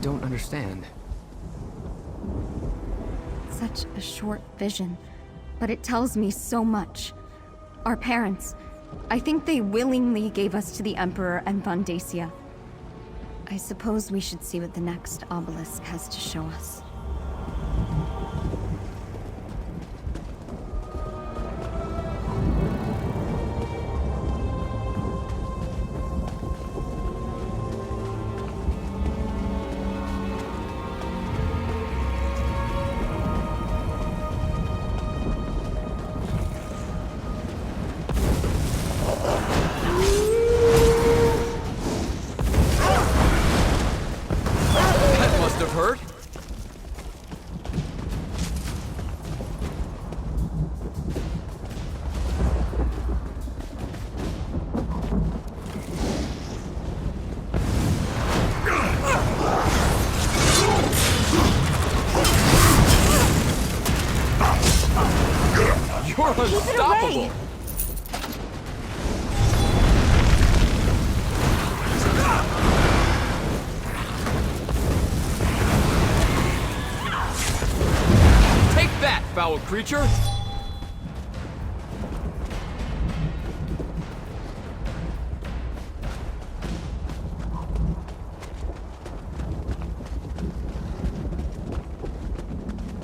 Don't understand. Such a short vision, but it tells me so much. Our parents, I think they willingly gave us to the Emperor and Vondacia. I suppose we should see what the next obelisk has to show us. Unstoppable! Take that, foul creature!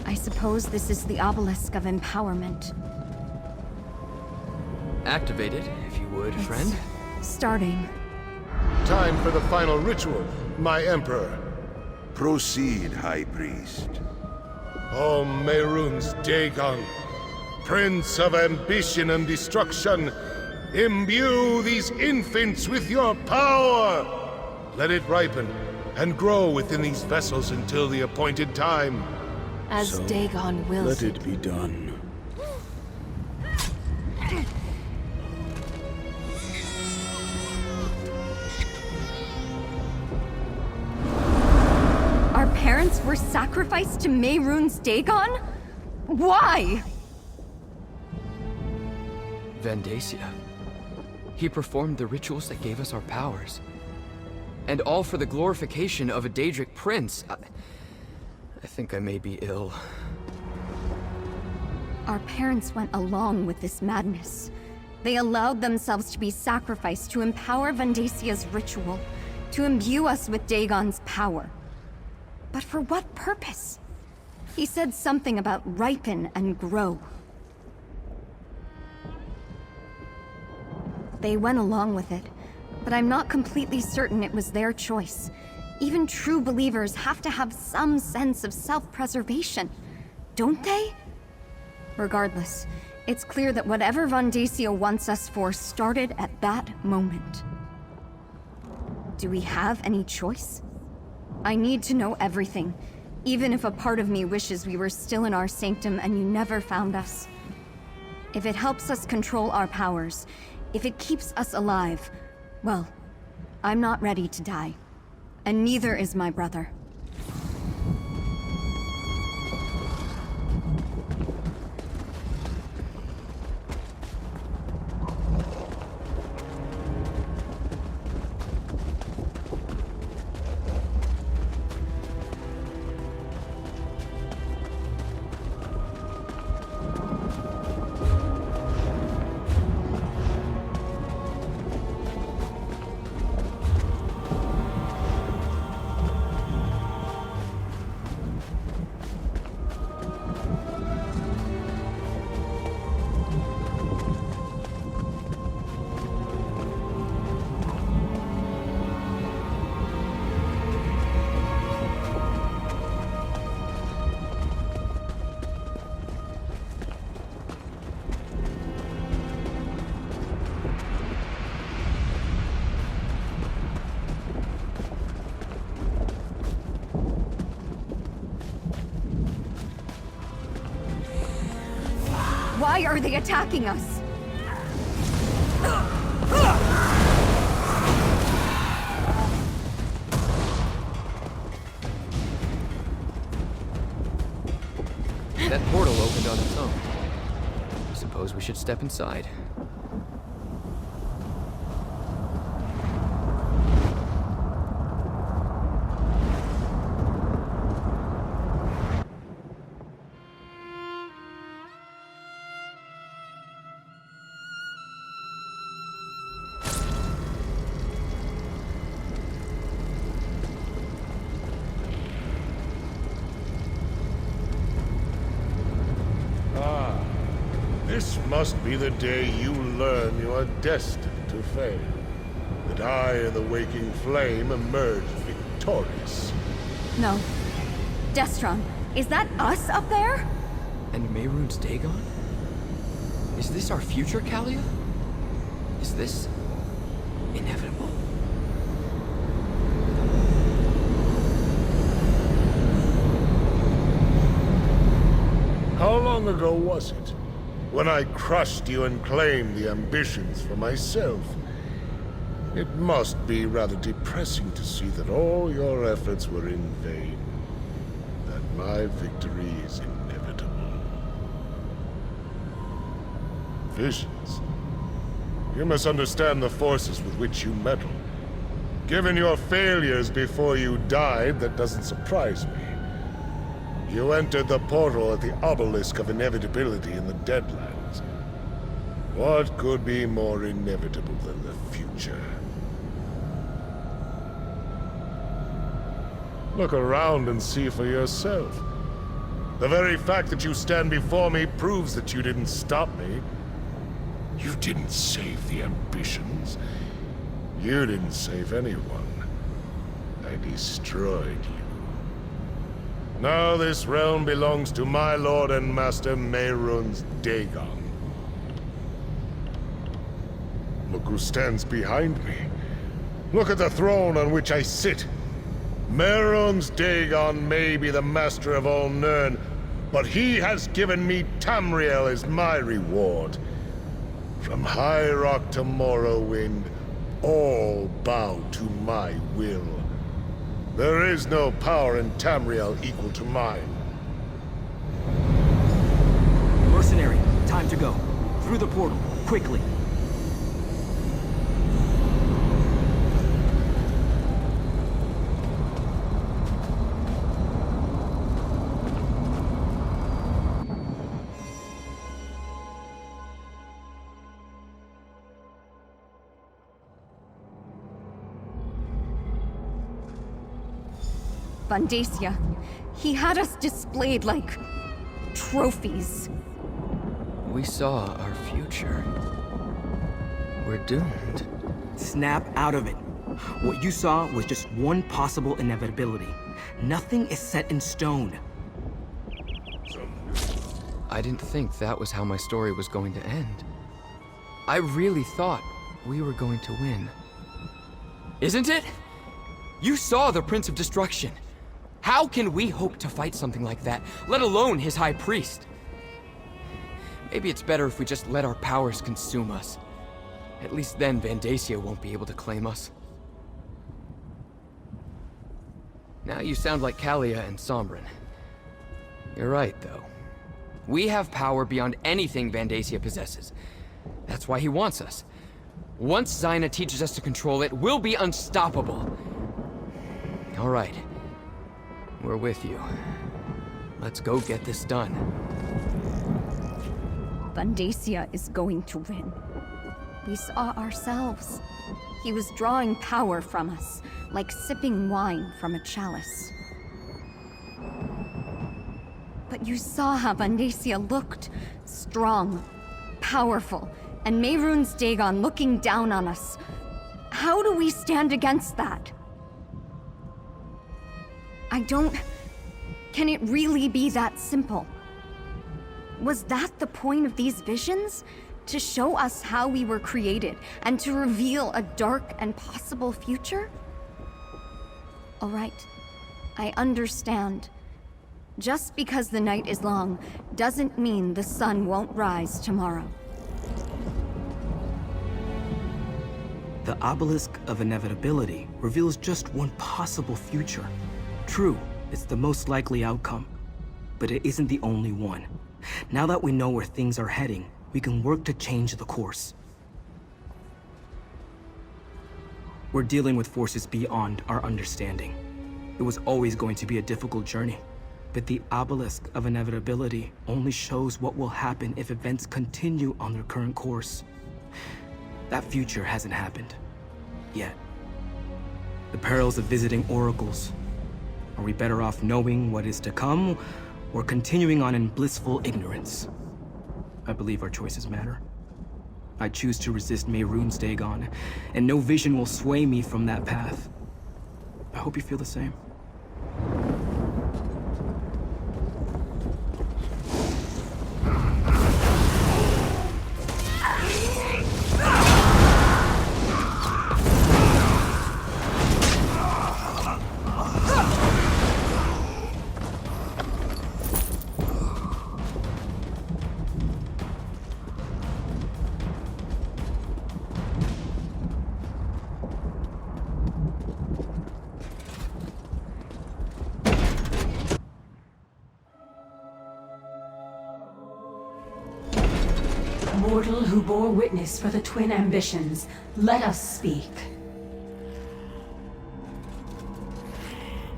I suppose this is the obelisk of empowerment. Activate it, if you would, friend. Starting. Time for the final ritual, my Emperor. Proceed, High Priest. O Mehrunes Dagon, Prince of ambition and destruction, imbue these infants with your power! Let it ripen and grow within these vessels until the appointed time. As Dagon wills Let it be done. Our parents were sacrificed to Mehrunes Dagon? Why? Vondacia. He performed the rituals that gave us our powers. And all for the glorification of a Daedric prince. I think I may be ill. Our parents went along with this madness. They allowed themselves to be sacrificed to empower Vondacia's ritual, to imbue us with Dagon's power. But for what purpose? He said something about ripen and grow. They went along with it, but I'm not completely certain it was their choice. Even true believers have to have some sense of self-preservation, don't they? Regardless, it's clear that whatever Vondacia wants us for started at that moment. Do we have any choice? I need to know everything, even if a part of me wishes we were still in our sanctum and you never found us. If it helps us control our powers, if it keeps us alive, well, I'm not ready to die. And neither is my brother. Why are they attacking us? That portal opened on its own. Suppose we should step inside. This must be the day you learn you are destined to fail. That I and the waking flame emerge victorious. No. Destron, is that us up there? And Mehrunes Dagon? Is this our future, Kalia? Is this inevitable? How long ago was it? When I crushed you and claimed the ambitions for myself. It must be rather depressing to see that all your efforts were in vain. That my victory is inevitable. Visions? You misunderstand the forces with which you meddle. Given your failures before you died, that doesn't surprise me. You entered the portal at the obelisk of inevitability in the Deadlands. What could be more inevitable than the future? Look around and see for yourself. The very fact that you stand before me proves that you didn't stop me. You didn't save the ambitions. You didn't save anyone. I destroyed you. Now this realm belongs to my lord and master Mehrunes Dagon. Look who stands behind me. Look at the throne on which I sit. Mehrunes Dagon may be the master of all Nirn, but he has given me Tamriel as my reward. From High Rock to Morrowind, all bow to my will. There is no power in Tamriel equal to mine. Mercenary, time to go. Through the portal, quickly. Vandacia. He had us displayed like trophies. We saw our future. We're doomed. Snap out of it. What you saw was just one possible inevitability. Nothing is set in stone. I didn't think that was how my story was going to end. I really thought we were going to win. Isn't it? You saw the Prince of Destruction. How can we hope to fight something like that, let alone his High Priest? Maybe it's better if we just let our powers consume us. At least then Vandacia won't be able to claim us. Now you sound like Kalia and Sombrin. You're right, though. We have power beyond anything Vandacia possesses. That's why he wants us. Once Zaina teaches us to control it, we'll be unstoppable. All right. We're with you. Let's go get this done. Vandacia is going to win. We saw ourselves. He was drawing power from us, like sipping wine from a chalice. But you saw how Vandacia looked. Strong, powerful, and Mehrunes Dagon looking down on us. How do we stand against that? Can it really be that simple? Was that the point of these visions? To show us how we were created, and to reveal a dark and possible future? All right, I understand. Just because the night is long, doesn't mean the sun won't rise tomorrow. The obelisk of inevitability reveals just one possible future. True, it's the most likely outcome, but it isn't the only one. Now that we know where things are heading, we can work to change the course. We're dealing with forces beyond our understanding. It was always going to be a difficult journey, but the obelisk of inevitability only shows what will happen if events continue on their current course. That future hasn't happened yet. The perils of visiting oracles. Are we better off knowing what is to come, or continuing on in blissful ignorance? I believe our choices matter. I choose to resist Mehrunes Dagon, and no vision will sway me from that path. I hope you feel the same. Mortal who bore witness for the twin ambitions, let us speak.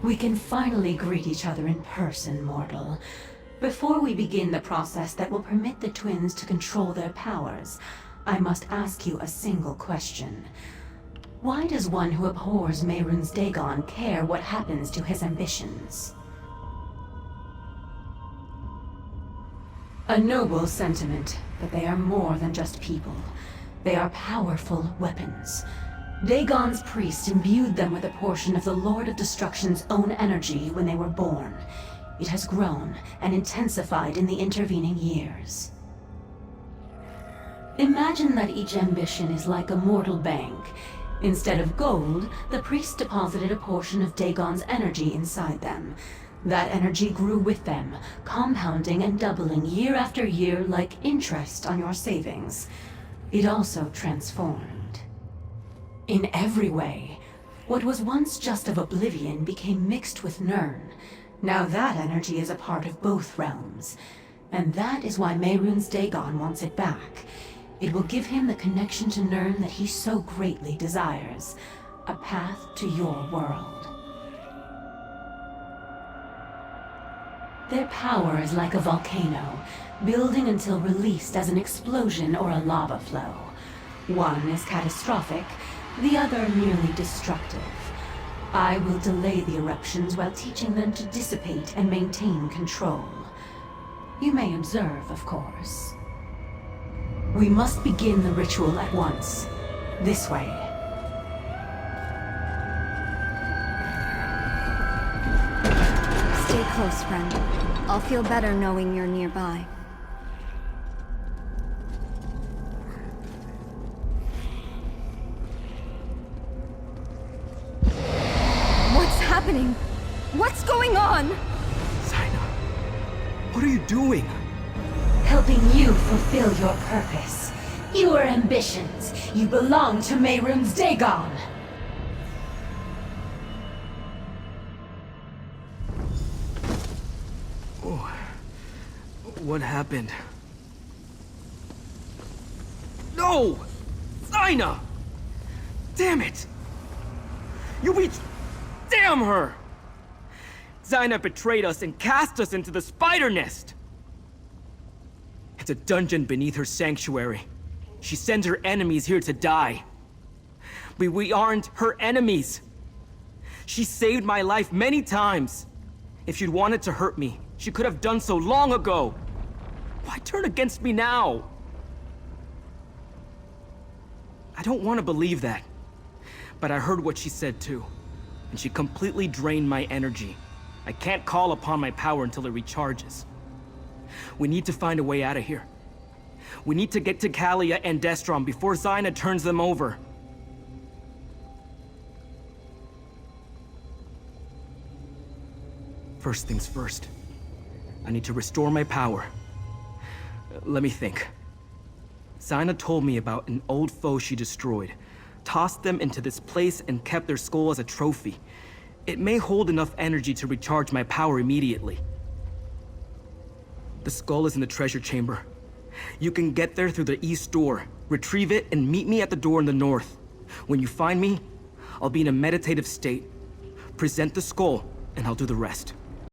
We can finally greet each other in person, mortal. Before we begin the process that will permit the twins to control their powers, I must ask you a single question. Why does one who abhors Mehrunes Dagon care what happens to his ambitions? A noble sentiment, but they are more than just people. They are powerful weapons. Dagon's priest imbued them with a portion of the Lord of Destruction's own energy when they were born. It has grown and intensified in the intervening years. Imagine that each ambition is like a mortal bank. Instead of gold, the priest deposited a portion of Dagon's energy inside them. That energy grew with them, compounding and doubling year after year like interest on your savings. It also transformed. In every way, what was once just of Oblivion became mixed with Nirn. Now that energy is a part of both realms. And that is why Mehrunes Dagon wants it back. It will give him the connection to Nirn that he so greatly desires. A path to your world. Their power is like a volcano, building until released as an explosion or a lava flow. One is catastrophic, the other merely destructive. I will delay the eruptions while teaching them to dissipate and maintain control. You may observe, of course. We must begin the ritual at once. This way. Stay close, friend. I'll feel better knowing you're nearby. What's happening? What's going on? Zaina, what are you doing? Helping you fulfill your purpose. Your ambitions. You belong to Mehrunes Dagon. What happened? No! Zaina! Damn it! Damn her! Zaina betrayed us and cast us into the spider nest! It's a dungeon beneath her sanctuary. She sends her enemies here to die. But we aren't her enemies. She saved my life many times. If she'd wanted to hurt me, she could have done so long ago. Why turn against me now? I don't want to believe that. But I heard what she said too. And she completely drained my energy. I can't call upon my power until it recharges. We need to find a way out of here. We need to get to Kalia and Destron before Zaina turns them over. First things first. I need to restore my power. Let me think. Zaina told me about an old foe she destroyed, tossed them into this place and kept their skull as a trophy. It may hold enough energy to recharge my power immediately. The skull is in the treasure chamber. You can get there through the east door, retrieve it, and meet me at the door in the north. When you find me, I'll be in a meditative state. Present the skull, and I'll do the rest.